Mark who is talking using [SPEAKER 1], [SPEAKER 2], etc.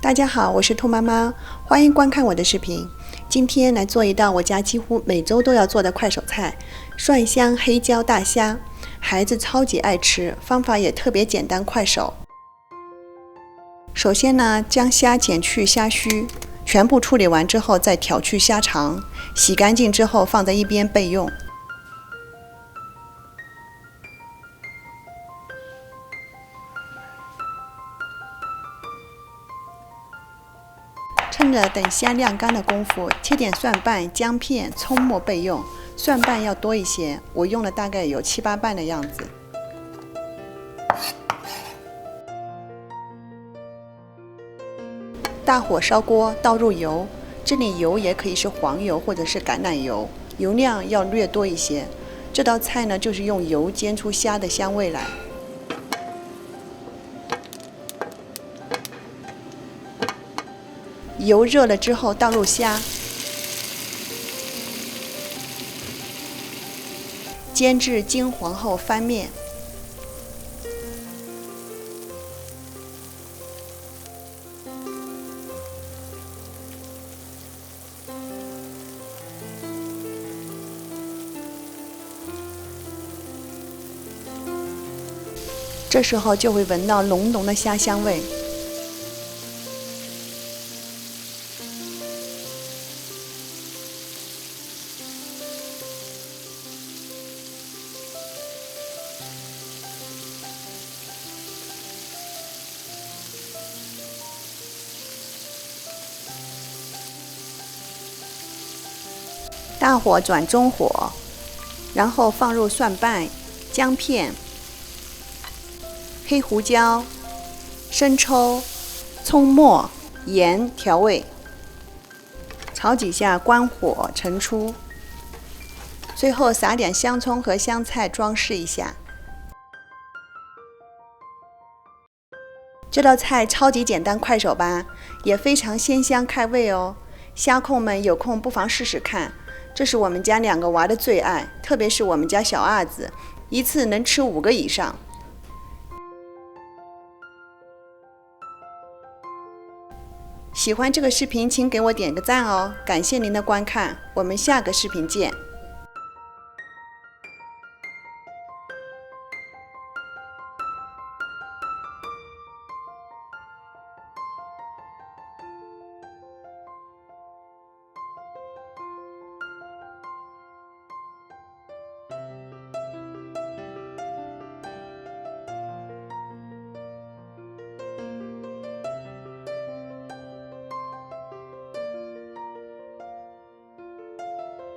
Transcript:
[SPEAKER 1] 大家好，我是兔妈妈，欢迎观看我的视频。今天来做一道我家几乎每周都要做的快手菜——蒜香黑椒大虾。孩子超级爱吃，方法也特别简单快手。首先呢，将虾剪去虾须，全部处理完之后再挑去虾肠，洗干净之后放在一边备用。趁着等虾晾干的功夫，切点蒜瓣、姜片、葱末备用。蒜瓣要多一些，我用了大概有7、8瓣的样子。大火烧锅，倒入油，这里油也可以是黄油或者是橄榄油，油量要略多一些。这道菜呢，就是用油煎出虾的香味来。油热了之后，倒入虾，煎至金黄后翻面。这时候就会闻到浓浓的虾香味。大火转中火，然后放入蒜瓣、姜片、黑胡椒、生抽、葱末、盐调味，炒几下关火盛出。最后撒点香葱和香菜装饰一下。这道菜超级简单快手吧，也非常鲜香开胃哦。虾控们有空不妨试试看。这是我们家2个娃的最爱，特别是我们家小二子，一次能吃5个以上。喜欢这个视频，请给我点个赞哦！感谢您的观看，我们下个视频见。